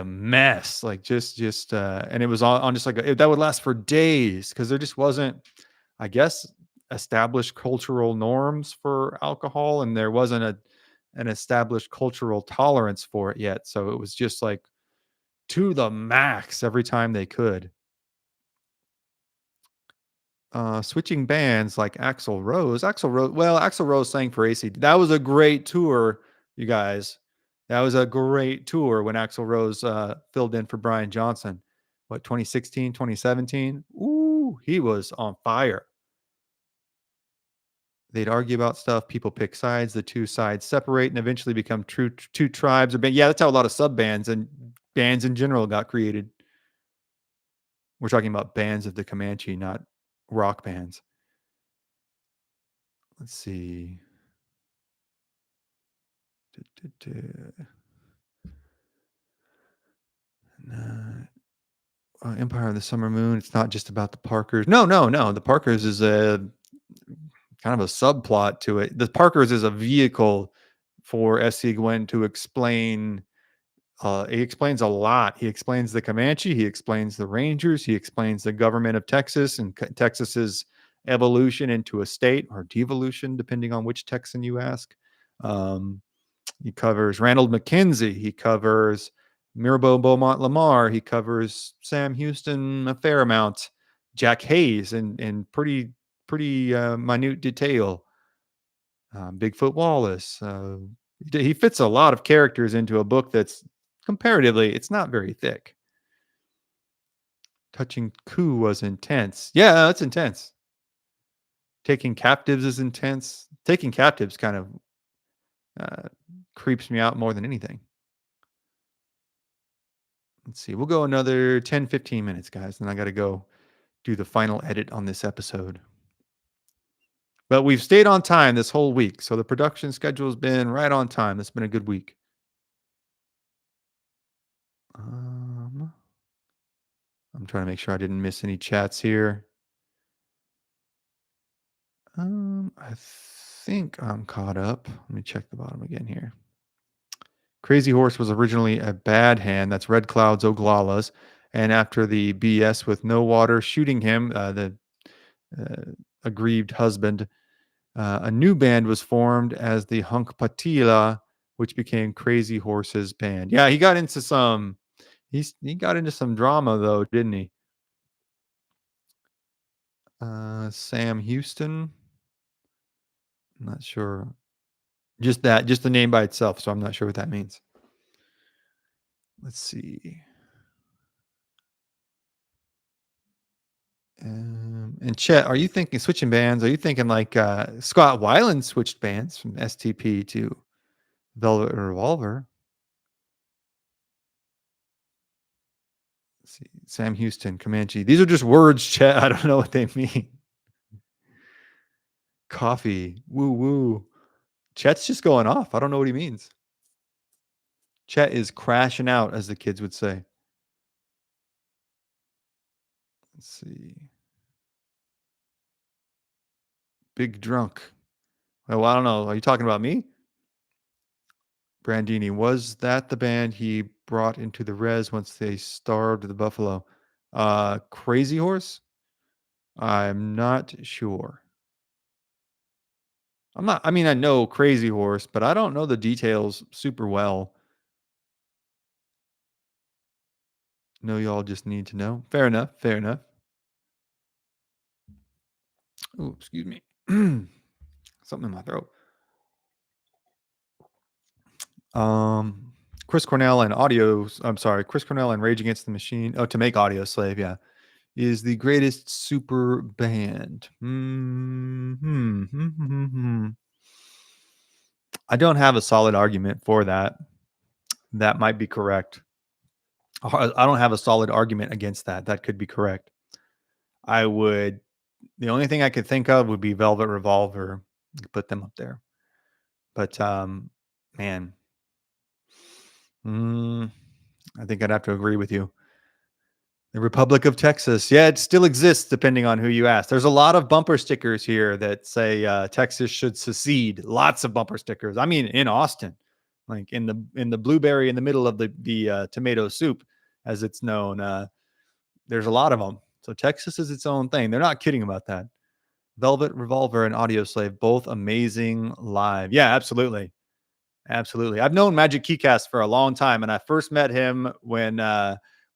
mess, like and it was on just like that would last for days, because there just wasn't, I guess, established cultural norms for alcohol, and there wasn't an established cultural tolerance for it yet. So it was just like to the max every time they could. Switching bands like Axl Rose. Axl Rose sang for AC. That was a great tour, you guys. That was a great tour when Axl Rose filled in for Brian Johnson. What, 2016, 2017? Ooh, he was on fire. They'd argue about stuff. People pick sides. The two sides separate and eventually become two tribes. Yeah, that's how a lot of sub bands and bands in general got created. We're talking about bands of the Comanche, not rock bands. Let's see. Empire of the Summer Moon. It's not just about the Parkers. No, no, no. The Parkers is a kind of a subplot to it. The Parkers is a vehicle for S.C. Gwynn to explain. He explains a lot. He explains the Comanche. He explains the Rangers. He explains the government of Texas and Texas's evolution into a state, or devolution, depending on which Texan you ask. He covers Randall McKenzie. He covers Mirbeau Beaumont Lamar. He covers Sam Houston a fair amount. Jack Hayes in pretty minute detail. Bigfoot Wallace. He fits a lot of characters into a book that's comparatively, it's not very thick. Touching Coup was intense. Yeah, that's intense. Taking Captives is intense. Taking Captives kind of creeps me out more than anything. Let's see. We'll go another 10, 15 minutes, guys. Then I got to go do the final edit on this episode. But we've stayed on time this whole week. So the production schedule has been right on time. It's been a good week. I'm trying to make sure I didn't miss any chats here. I think I'm caught up. Let me check the bottom again here. Crazy Horse was originally a bad hand. That's Red Cloud's Oglalas. And after the BS with no water shooting him, the uh, aggrieved husband, a new band was formed as the Hunk Patila, which became Crazy Horse's band. Yeah, he got into some. He got into some drama though, didn't he? Sam Houston. I'm not sure. Just the name by itself. So I'm not sure what that means. Let's see. And Chet, are you thinking switching bands? Are you thinking like Scott Weiland switched bands from STP to Velvet Revolver? Let's see. Sam Houston, Comanche. These are just words, Chet. I don't know what they mean. Coffee. Woo woo. Chet's just going off. I don't know what he means. Chet is crashing out, as the kids would say. Let's see. Big drunk. Well, I don't know. Are you talking about me? Brandini. Was that the band he brought into the res once they starved the buffalo? Crazy Horse? I'm not sure. I mean, I know Crazy Horse, but I don't know the details super well. No, y'all just need to know. Fair enough. Fair enough. Oh, excuse me. Something in my throat. Um, Chris Cornell and Chris Cornell and Rage Against the Machine. Oh, to make Audio Slave, yeah, is the greatest super band. I don't have a solid argument for that. That might be correct. I don't have a solid argument against that. That could be correct. I would. The only thing I could think of would be Velvet Revolver. Put them up there, but man, I think I'd have to agree with you. The Republic of Texas. Yeah, it still exists depending on who you ask. There's a lot of bumper stickers here that say Texas should secede. Lots of bumper stickers. I mean, in Austin, like in the blueberry in the middle of the tomato soup, as it's known. There's a lot of them. So Texas is its own thing. They're not kidding about that. Velvet Revolver and Audio Slave, both amazing live. Yeah, absolutely. Absolutely. I've known Magic Keycast for a long time, and I first met him when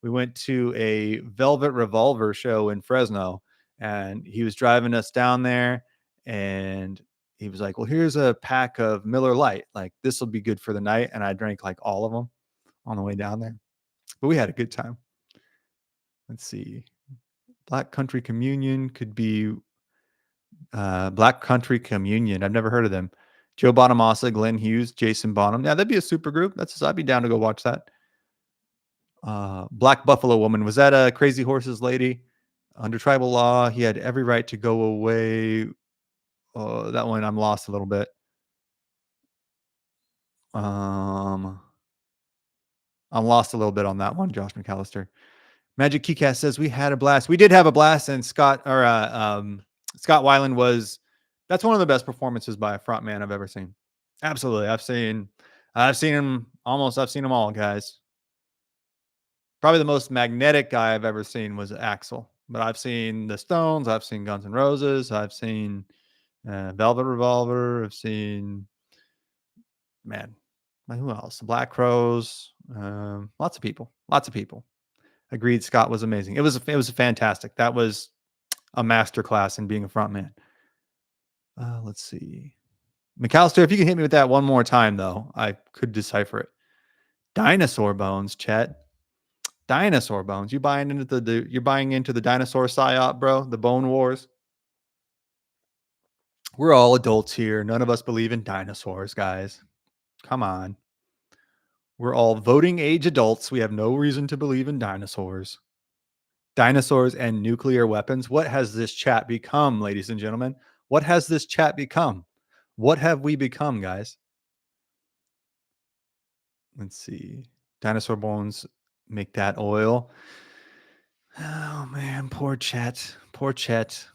we went to a Velvet Revolver show in Fresno, and he was driving us down there, and he was like, "Well, here's a pack of Miller Lite. Like, this will be good for the night." And I drank like all of them on the way down there, but we had a good time. Let's see. Black Country Communion could be Black Country Communion. I've never heard of them. Joe Bonamassa, Glenn Hughes, Jason Bonham. Yeah, that'd be a super group. I'd be down to go watch that. Black Buffalo Woman. Was that a Crazy Horse's lady? Under tribal law, he had every right to go away. That one I'm lost a little bit. I'm lost a little bit on that one, Josh McAllister. Magic Keycast says we had a blast. We did have a blast, and Scott Weiland was. That's one of the best performances by a frontman I've ever seen. Absolutely, I've seen him almost. I've seen them all, guys. Probably the most magnetic guy I've ever seen was Axl. But I've seen the Stones. I've seen Guns N' Roses. I've seen Velvet Revolver. I've seen man, who else? The Black Crows. Lots of people. Lots of people. Agreed. Scott was amazing. It was fantastic. That was a masterclass in being a front man. Let's see. McAllister, if you can hit me with that one more time, though, I could decipher it. Dinosaur bones, Chet. Dinosaur bones. You're buying into the dinosaur psyop, bro. The Bone Wars. We're all adults here. None of us believe in dinosaurs, guys. Come on. We're all voting age adults. We have no reason to believe in dinosaurs. Dinosaurs and nuclear weapons. What has this chat become, ladies and gentlemen? What has this chat become? What have we become, guys? Let's see. Dinosaur bones make that oil. Oh man, poor Chet. Poor Chet.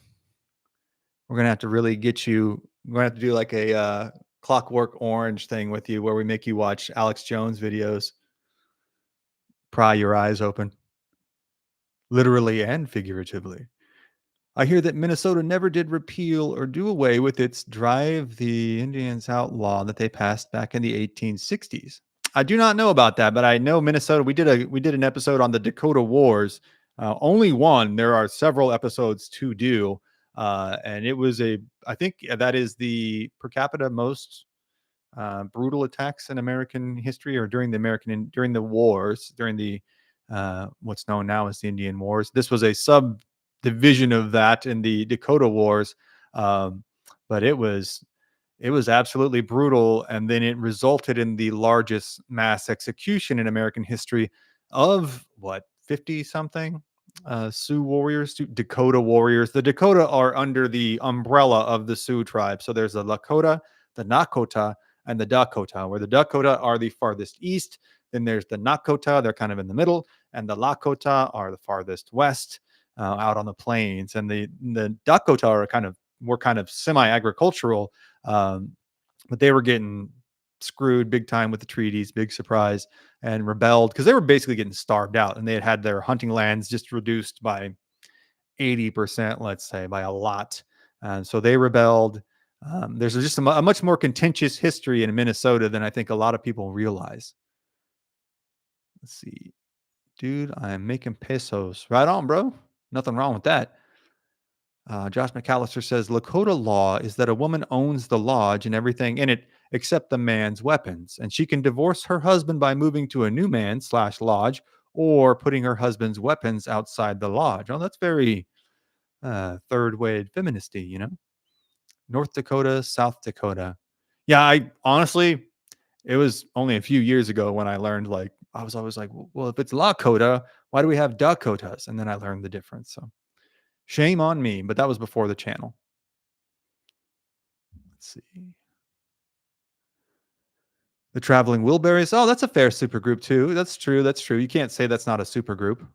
We're gonna have to really get you. We're gonna have to do like a Clockwork Orange thing with you, where we make you watch Alex Jones videos. Pry your eyes open. literally and figuratively. I hear that Minnesota never did repeal or do away with its drive the Indians outlaw that they passed back in the 1860s. I do not know about that, but I know Minnesota. We did an episode on the Dakota Wars. Only one. There are several episodes to do, and it was a. I think that is the per capita most brutal attacks in American history, or during the during the wars, during the what's known now as the Indian Wars. This was a subdivision of that in the Dakota Wars, um, but it was absolutely brutal, and then it resulted in the largest mass execution in American history of what 50 something Sioux warriors, Dakota warriors. The Dakota are under the umbrella of the Sioux tribe. So there's the Lakota, the Nakota, and the Dakota, where the Dakota are the farthest east. Then there's the Nakota, they're kind of in the middle, and the Lakota are the farthest west, out on the plains. And the Dakota are kind of semi-agricultural, um, but they were getting screwed big time with the treaties, big surprise, and rebelled because they were basically getting starved out, and they had their hunting lands just reduced by 80%, let's say, by a lot. And so they rebelled. There's just a much more contentious history in Minnesota than I think a lot of people realize. Let's see. Dude, I am making pesos. Right on, bro. Nothing wrong with that. Josh McAllister says Lakota law is that a woman owns the lodge and everything in it except the man's weapons, and she can divorce her husband by moving to a new man slash lodge or putting her husband's weapons outside the lodge. Oh, that's very third wave feministy, you know? North Dakota, South Dakota. Yeah, I honestly, it was only a few years ago when I learned, like, I was always like, well, if it's Lakota, why do we have Dakotas? And then I learned the difference. So shame on me, but that was before the channel. Let's see. The Traveling Wilburys. Oh, that's a fair supergroup too. That's true. That's true. You can't say that's not a supergroup.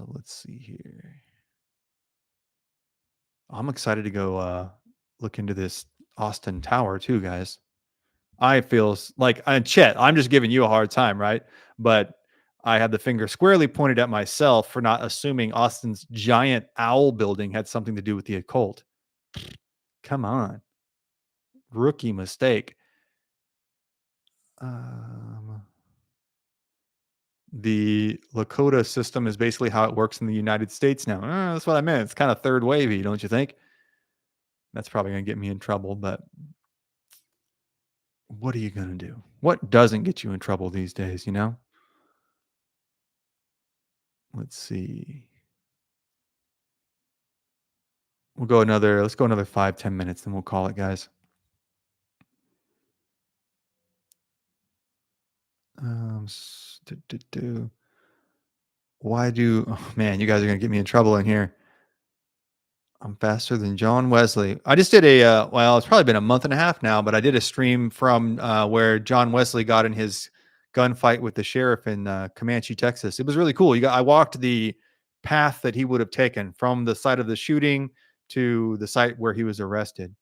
Let's see here. I'm excited to go look into this Austin Tower too, guys. I feel like, and Chet, I'm just giving you a hard time, right? But I had the finger squarely pointed at myself for not assuming Austin's giant owl building had something to do with the occult. Come on, rookie mistake. Um, the Lakota system is basically how it works in the United States now. That's what I meant. It's kind of third wavy, don't you think? That's probably going to get me in trouble, but what are you going to do? What doesn't get you in trouble these days, you know? Let's see. Let's go another 5-10 minutes, then we'll call it, guys. Oh man, you guys are going to get me in trouble in here. I'm faster than John Wesley. I just did well, it's probably been a month and a half now, but I did a stream from where John Wesley got in his gunfight with the sheriff in Comanche, Texas. It was really cool. I walked the path that he would have taken from the site of the shooting to the site where he was arrested.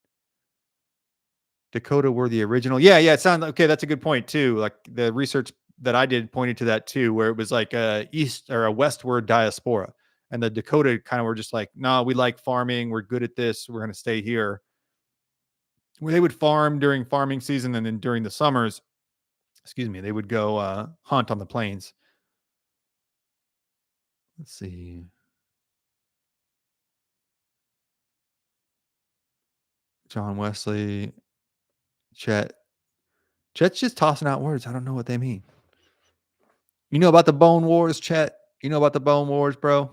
Dakota were the original. Yeah, yeah. It sounds okay. That's a good point too. Like the research that I did pointed to that too, where it was like a east or a westward diaspora, and the Dakota kind of were just like, no, we like farming. We're good at this. We're going to stay here. Where they would farm during farming season, and then during the summers, excuse me, they would go hunt on the plains. Let's see. John Wesley, Chet. Chet's just tossing out words. I don't know what they mean. You know about the Bone Wars, Chet? You know about the Bone Wars, bro?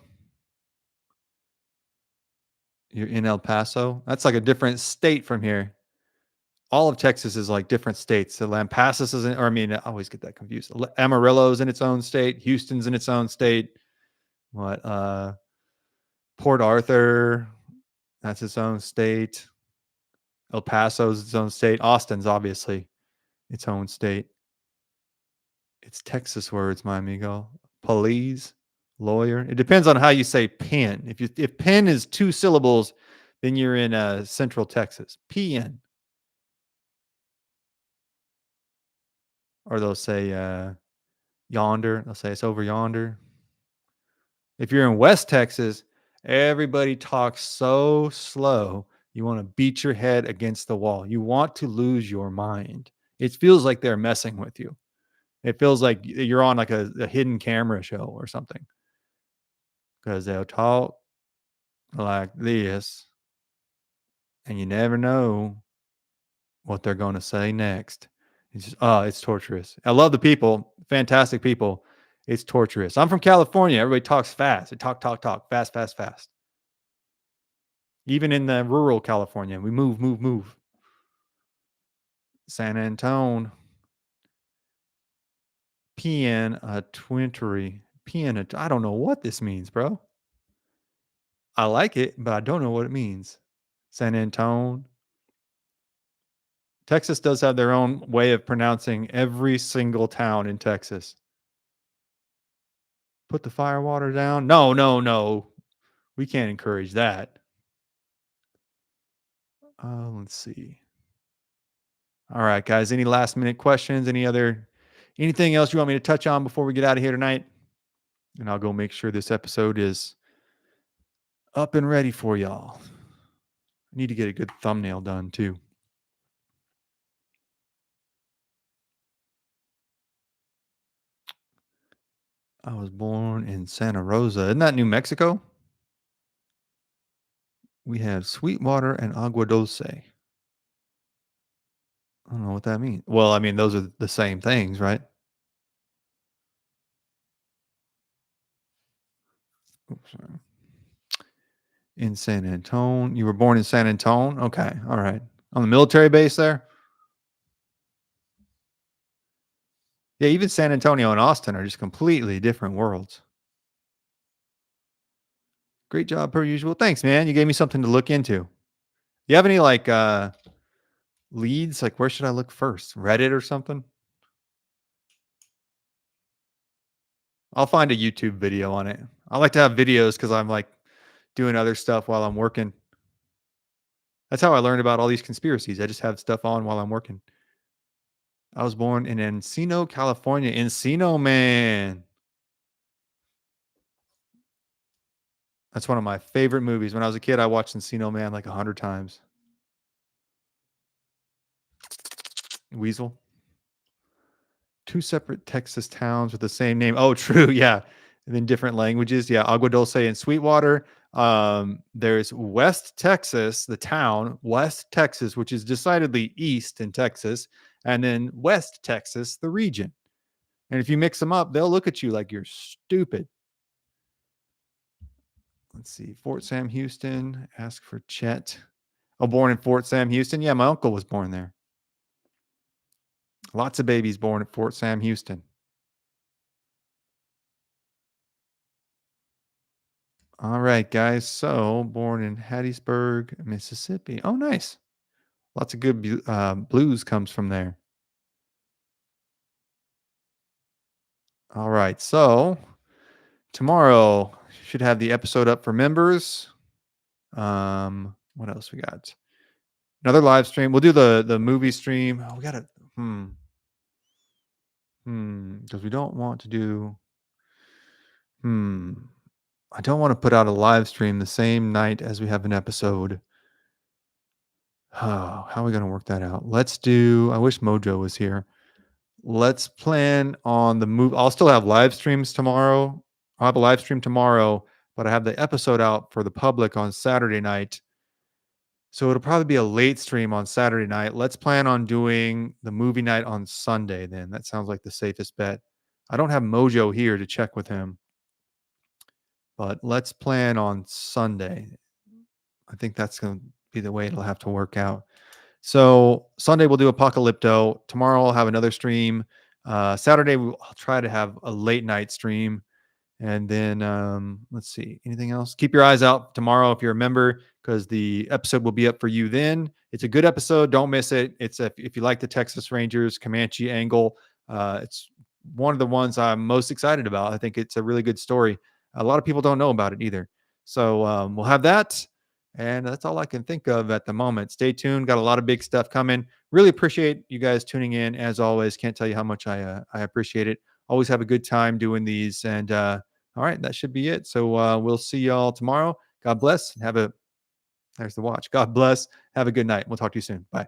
You're in El Paso. That's like a different state from here. All of Texas is like different states. So Lampasas is, I always get that confused. Amarillo's in its own state. Houston's in its own state. What? Port Arthur, that's its own state. El Paso's its own state. Austin's obviously its own state. It's Texas words, my amigo. Police, lawyer. It depends on how you say pen. If pen is two syllables, then you're in Central Texas. PN. Or they'll say Yonder, they'll say it's over yonder. If you're in West Texas, everybody talks so slow. You want to beat your head against the wall. You want to lose your mind. It feels like they're messing with you. It feels like you're on like a hidden camera show or something because they'll talk like this and you never know what they're going to say next. It's just, oh, it's torturous. I love the people, fantastic people. It's torturous. I'm from California. Everybody talks fast. They talk, talk, talk, fast, fast, fast. Even in the rural California, we move, move, move. San Antone, PN a twintery. PN a, I don't know what this means, bro. I like it, but I don't know what it means. San Antone. Texas does have their own way of pronouncing every single town in Texas. Put the fire water down. No, no, no. We can't encourage that. Let's see. All right, guys. Any last minute questions? Anything else you want me to touch on before we get out of here tonight? And I'll go make sure this episode is up and ready for y'all. I need to get a good thumbnail done too. I was born in Santa Rosa. Isn't that New Mexico? We have Sweetwater and Agua Dulce. I don't know what that means. Well, I mean, those are the same things, right? Oops, sorry. In San Antone. You were born in San Antone? Okay. All right. On the military base there? Yeah, even San Antonio and Austin are just completely different worlds. Great job per usual. Thanks, man. You gave me something to look into. You have any like leads? Like where should I look first? Reddit or something? I'll find a YouTube video on it. I like to have videos because I'm like doing other stuff while I'm working. That's how I learned about all these conspiracies. I just have stuff on while I'm working. I was born in Encino, California. Encino Man. That's one of my favorite movies. When I was a kid, I watched Encino Man like 100 times. Weasel. Two separate Texas towns with the same name. Oh, true. Yeah. And then different languages. Yeah. Agua Dulce and Sweetwater. There's West Texas, the town, West Texas, which is decidedly east in Texas, and then West Texas, the region. And if you mix them up, they'll look at you like you're stupid. Let's see. Fort Sam Houston. Ask for Chet. Oh, born in Fort Sam Houston. Yeah, my uncle was born there. Lots of babies born at Fort Sam Houston. All right, guys. So, born in Hattiesburg, Mississippi. Oh, nice. Lots of good blues comes from there. All right. So, tomorrow should have the episode up for members. What else we got? Another live stream. We'll do the movie stream. Oh, we got to because we don't want to do I don't want to put out a live stream the same night as we have an episode. Oh, how are we going to work that out? Let's do, I wish Mojo was here. Let's plan on the move. I'll still have live streams tomorrow. I'll have a live stream tomorrow, but I have the episode out for the public on Saturday night. So it'll probably be a late stream on Saturday night. Let's plan on doing the movie night on Sunday then. That sounds like the safest bet. I don't have Mojo here to check with him, but let's plan on Sunday. I think that's going to be the way it'll have to work out. So Sunday we'll do Apocalypto. Tomorrow I'll have another stream. Saturday I'll try to have a late night stream. And then let's see, anything else? Keep your eyes out tomorrow if you're a member, because the episode will be up for you then. It's a good episode. Don't miss it. It's if you like the Texas Rangers Comanche angle, it's one of the ones I'm most excited about. I think it's a really good story. A lot of people don't know about it either. So we'll have that. And that's all I can think of at the moment. Stay tuned. Got a lot of big stuff coming. Really appreciate you guys tuning in. As always, can't tell you how much I appreciate it. Always have a good time doing these. And all right, that should be it. So we'll see y'all tomorrow. God bless. Have a There's the watch. God bless. Have a good night. We'll talk to you soon. Bye.